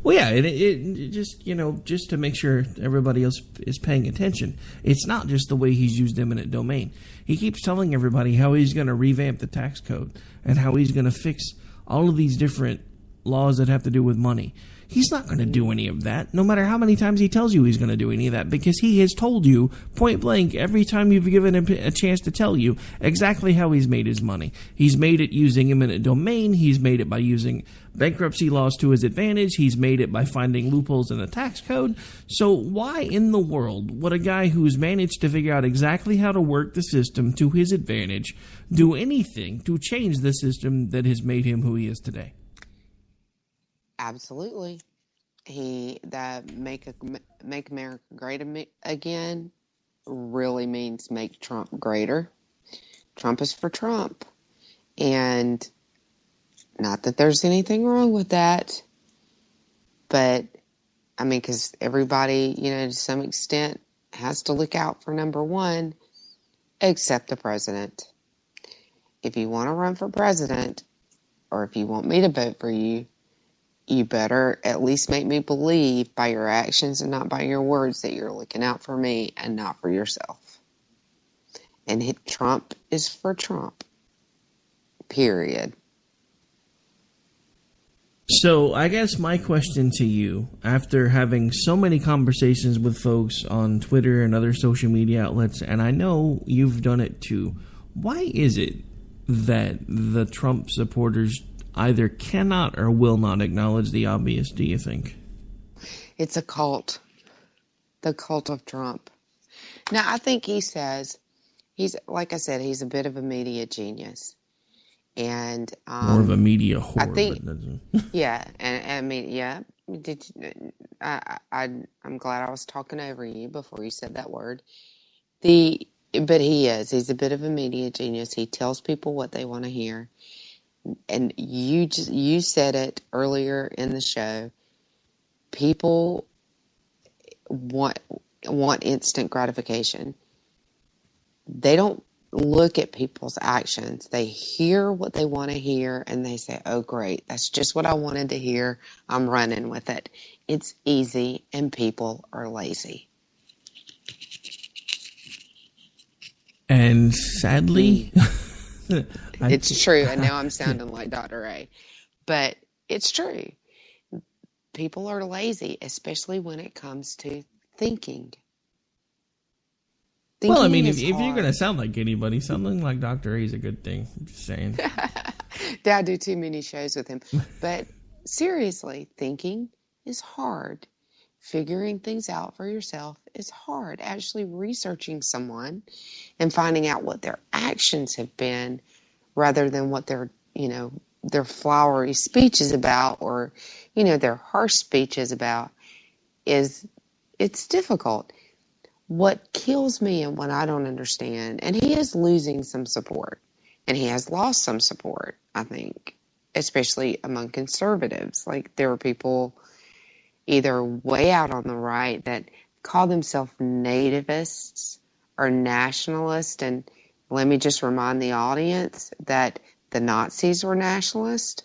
Well, yeah, it just, just to make sure everybody else is paying attention, it's not just the way he's used eminent domain. He keeps telling everybody how he's going to revamp the tax code and how he's going to fix all of these different laws that have to do with money. He's not going to do any of that, no matter how many times he tells you he's going to do any of that, because he has told you point blank every time you've given him a chance to tell you exactly how he's made his money. He's made it using eminent domain. He's made it by using bankruptcy laws to his advantage. He's made it by finding loopholes in the tax code. So why in the world would a guy who's managed to figure out exactly how to work the system to his advantage do anything to change the system that has made him who he is today? Absolutely. That make America great again really means make Trump greater. Trump is for Trump. And not that there's anything wrong with that, but I mean, because everybody, to some extent has to look out for number one, except the president. If you want to run for president, or if you want me to vote for you, you better at least make me believe by your actions and not by your words that you're looking out for me and not for yourself. And Trump is for Trump. Period. So I guess my question to you, after having so many conversations with folks on Twitter and other social media outlets, and I know you've done it too, why is it that the Trump supporters either cannot or will not acknowledge the obvious, do you think? It's a cult. The cult of Trump. Now, I think he says, like I said, he's a bit of a media genius. And more of a media whore. I think, yeah. And I mean, yeah. I'm glad I was talking over you before you said that word. But he's a bit of a media genius. He tells people what they want to hear. And you said it earlier in the show. People want instant gratification. They don't look at people's actions. They hear what they want to hear and they say, "Oh, great, that's just what I wanted to hear. I'm running with it." It's easy, and people are lazy. And sadly. It's true, and now I'm sounding like Dr. A. But it's true. People are lazy, especially when it comes to thinking. Well, I mean, if you're going to sound like anybody, sounding like Dr. A is a good thing. I'm just saying. I do too many shows with him. But seriously, thinking is hard. Figuring things out for yourself is hard. Actually researching someone and finding out what their actions have been rather than what their flowery speech is about, or, their harsh speech is about, it's difficult. What kills me and what I don't understand, and he is losing some support, and he has lost some support, I think, especially among conservatives. Like, there are people either way out on the right that call themselves nativists or nationalists. And let me just remind the audience that the Nazis were nationalists.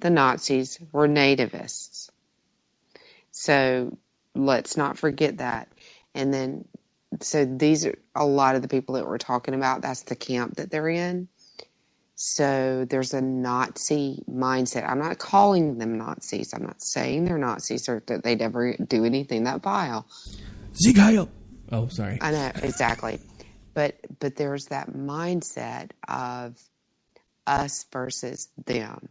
The Nazis were nativists. So let's not forget that. And then, so these are a lot of the people that we're talking about. That's the camp that they're in. So there's a Nazi mindset. I'm not calling them Nazis. I'm not saying they're Nazis or that they'd ever do anything that vile. Sieg Heil. Oh, sorry. I know, exactly. But there's that mindset of us versus them.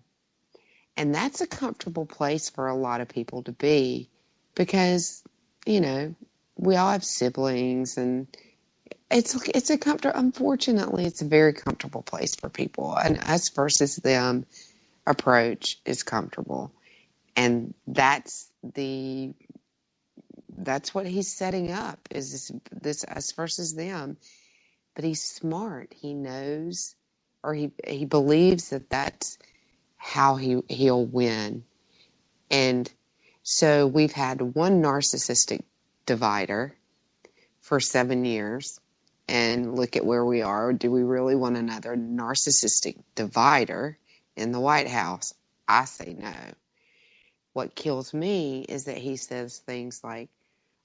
And that's a comfortable place for a lot of people to be because, we all have siblings, and it's a comfortable, unfortunately, it's a very comfortable place for people. And us versus them approach is comfortable. And that's what he's setting up, is this us versus them. but he's smart. He knows, or he believes that that's how he'll win. And so we've had one narcissistic divider for 7 years, and look at where we are. Do we really want another narcissistic divider in the White House? I say no. What kills me is that he says things like,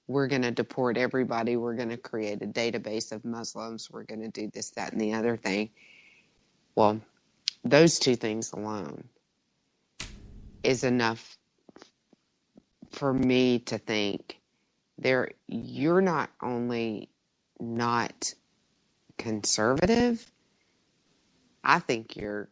we're going to deport everybody, we're going to create a database of Muslims, we're going to do this, that, and the other thing. Well, those two things alone is enough for me to think you're not only not conservative, I think you're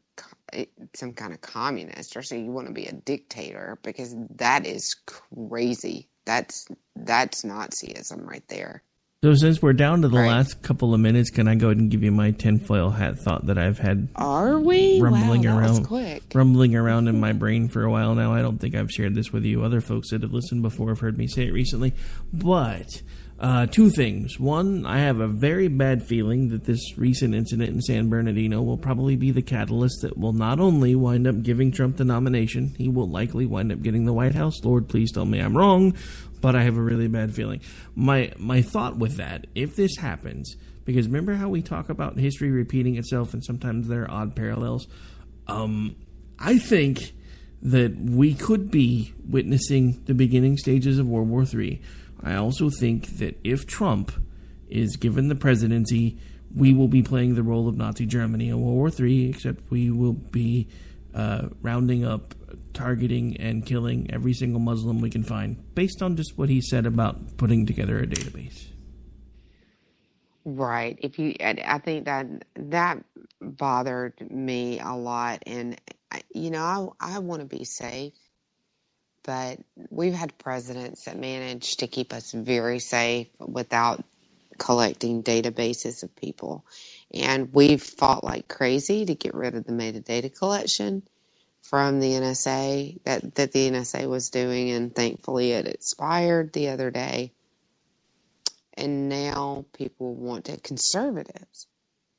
some kind of communist, or so you want to be a dictator, because that is crazy. That's Nazism right there. So since we're down to the last couple of minutes, can I go ahead and give you my tinfoil hat thought that I've had? Are we? Rumbling wow, that around, was quick. rumbling around in my brain for a while now. I don't think I've shared this with you. Other folks that have listened before have heard me say it recently. But two things. One, I have a very bad feeling that this recent incident in San Bernardino will probably be the catalyst that will not only wind up giving Trump the nomination, he will likely wind up getting the White House. Lord, please tell me I'm wrong. But I have a really bad feeling. My thought with that, if this happens, because remember how we talk about history repeating itself and sometimes there are odd parallels? I think that we could be witnessing the beginning stages of World War III. I also think that if Trump is given the presidency, we will be playing the role of Nazi Germany in World War III, except we will be rounding up, targeting, and killing every single Muslim we can find, based on just what he said about putting together a database. Right. I think that bothered me a lot, and I want to be safe, but we've had presidents that managed to keep us very safe without collecting databases of people, and we've fought like crazy to get rid of the metadata collection from the NSA that the NSA was doing, and thankfully it expired the other day. And now conservatives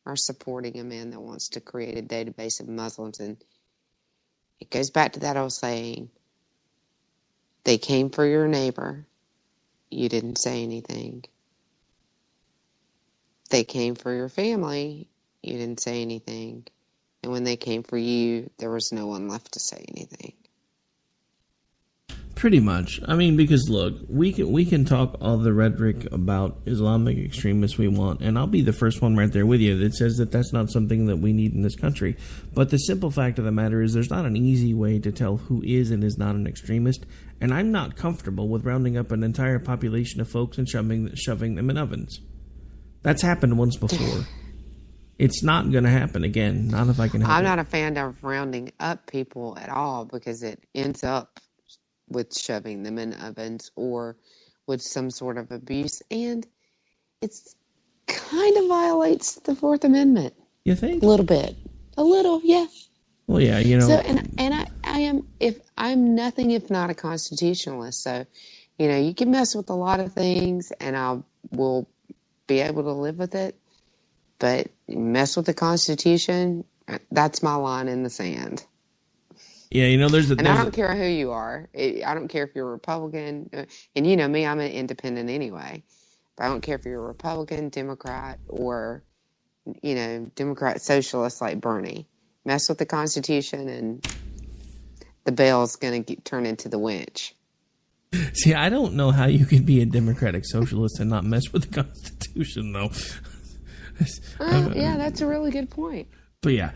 are supporting a man that wants to create a database of Muslims. And it goes back to that old saying, they came for your neighbor, you didn't say anything. They came for your family, you didn't say anything. And when they came for you, there was no one left to say anything. Pretty much. I mean, because look, we can talk all the rhetoric about Islamic extremists we want, and I'll be the first one right there with you that says that that's not something that we need in this country. But the simple fact of the matter is there's not an easy way to tell who is and is not an extremist, and I'm not comfortable with rounding up an entire population of folks and shoving them in ovens. That's happened once before. It's not going to happen again. Not if I can help it. I'm not a fan of rounding up people at all, because it ends up with shoving them in ovens or with some sort of abuse, and it's kind of violates the Fourth Amendment. You think? A little bit. A little, yeah. Well, yeah, So, and I'm nothing if not a constitutionalist. So, you can mess with a lot of things, and I will be able to live with it. But mess with the Constitution, that's my line in the sand. Yeah, there's I don't care who you are. I don't care if you're a Republican. And you know me, I'm an independent anyway. But I don't care if you're a Republican, Democrat, or, Democrat socialist like Bernie. Mess with the Constitution and the Belle's going to turn into the winch. See, I don't know how you could be a Democratic socialist and not mess with the Constitution, though. Yeah, that's a really good point. But yeah,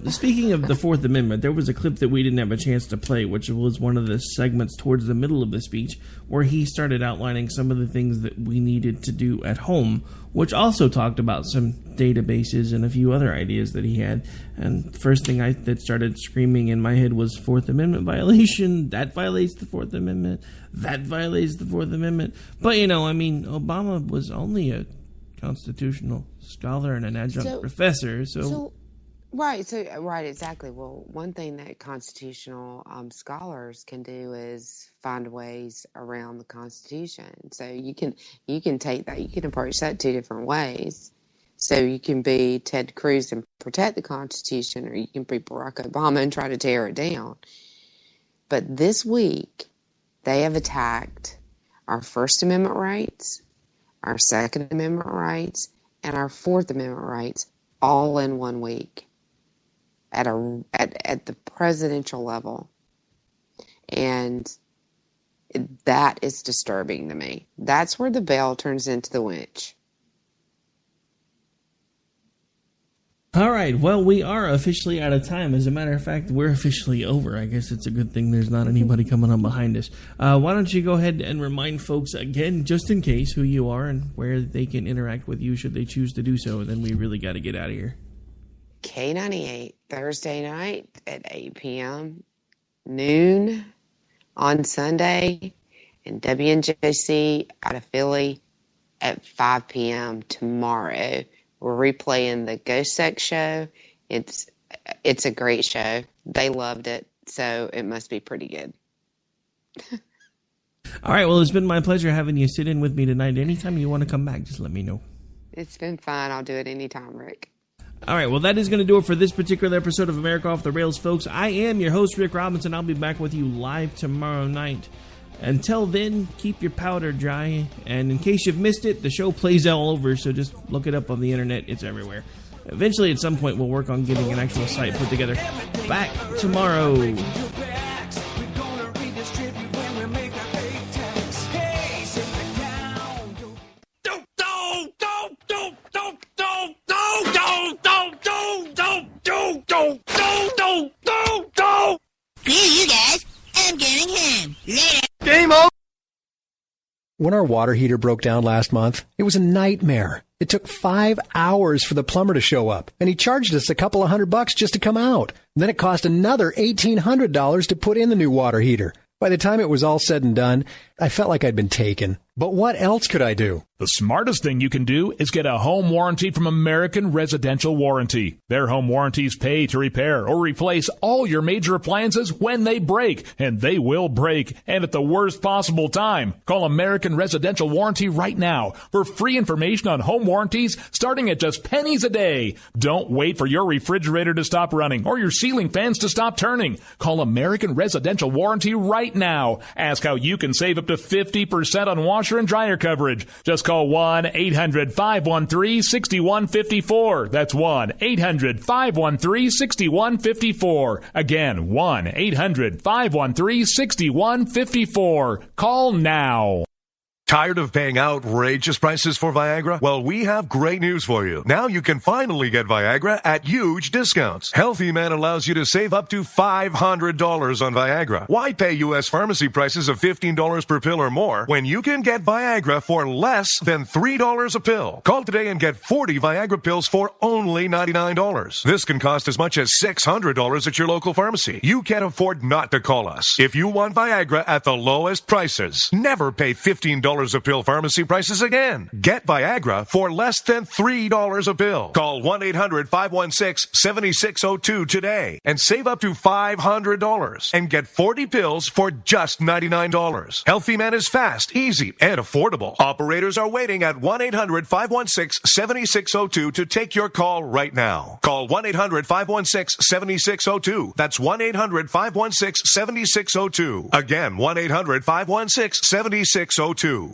speaking of the Fourth Amendment, there was a clip that we didn't have a chance to play, which was one of the segments towards the middle of the speech, where he started outlining some of the things that we needed to do at home, which also talked about some databases and a few other ideas that he had. And the first thing that started screaming in my head was Fourth Amendment violation. That violates the Fourth Amendment. That violates the Fourth Amendment. But, Obama was only a constitutional scholar and an adjunct professor. Right, exactly. Well, one thing that constitutional scholars can do is find ways around the Constitution. So you can take that, you can approach that two different ways. So you can be Ted Cruz and protect the Constitution, or you can be Barack Obama and try to tear it down. But this week, they have attacked our First Amendment rights, our Second Amendment rights, and our Fourth Amendment rights all in 1 week at the presidential level. And that is disturbing to me. That's where the Belle turns into the winch. All right, well, we are officially out of time. As a matter of fact, we're officially over. I guess it's a good thing there's not anybody coming on behind us. Why don't you go ahead and remind folks again, just in case, who you are and where they can interact with you should they choose to do so, and then we really got to get out of here. K98, Thursday night at 8 p.m., noon on Sunday, and WNJC out of Philly at 5 p.m. tomorrow. We're replaying the Ghost Sex show. It's a great show. They loved it, so it must be pretty good. All right, well, it's been my pleasure having you sit in with me tonight. Anytime you want to come back, just let me know. It's been fun. I'll do it anytime, Rick. All right, well, that is going to do it for this particular episode of America Off the Rails, folks. I am your host, Rick Robinson. I'll be back with you live tomorrow night. Until then, keep your powder dry. And in case you've missed it, the show plays all over, so just look it up on the internet. It's everywhere. Eventually, at some point, we'll work on getting an actual site put together. Back tomorrow. You guys, I'm going home. Later. Game over. When our water heater broke down last month, it was a nightmare. It took 5 hours for the plumber to show up, and he charged us a couple of $100 just to come out. And then it cost another $1,800 to put in the new water heater. By the time it was all said and done, I felt like I'd been taken. But what else could I do? The smartest thing you can do is get a home warranty from American Residential Warranty. Their home warranties pay to repair or replace all your major appliances when they break, and they will break, and at the worst possible time. Call American Residential Warranty right now for free information on home warranties starting at just pennies a day. Don't wait for your refrigerator to stop running or your ceiling fans to stop turning. Call American Residential Warranty right now. Ask how you can save up to 50% on washer and dryer coverage. Just call 1-800-513-6154. That's 1-800-513-6154. Again, 1-800-513-6154. Call now. Tired of paying outrageous prices for Viagra? Well, we have great news for you. Now you can finally get Viagra at huge discounts. Healthy Man allows you to save up to $500 on Viagra. Why pay U.S. pharmacy prices of $15 per pill or more when you can get Viagra for less than $3 a pill? Call today and get 40 Viagra pills for only $99. This can cost as much as $600 at your local pharmacy. You can't afford not to call us. If you want Viagra at the lowest prices, never pay $15 a pill pharmacy prices again. Get Viagra for less than $3 a pill. Call 1-800-516-7602 today and save up to $500 and get 40 pills for just $99. Healthy Man is fast, easy, and affordable. Operators are waiting at 1-800-516-7602 to take your call right now. Call 1-800-516-7602. That's 1-800-516-7602. Again, 1-800-516-7602.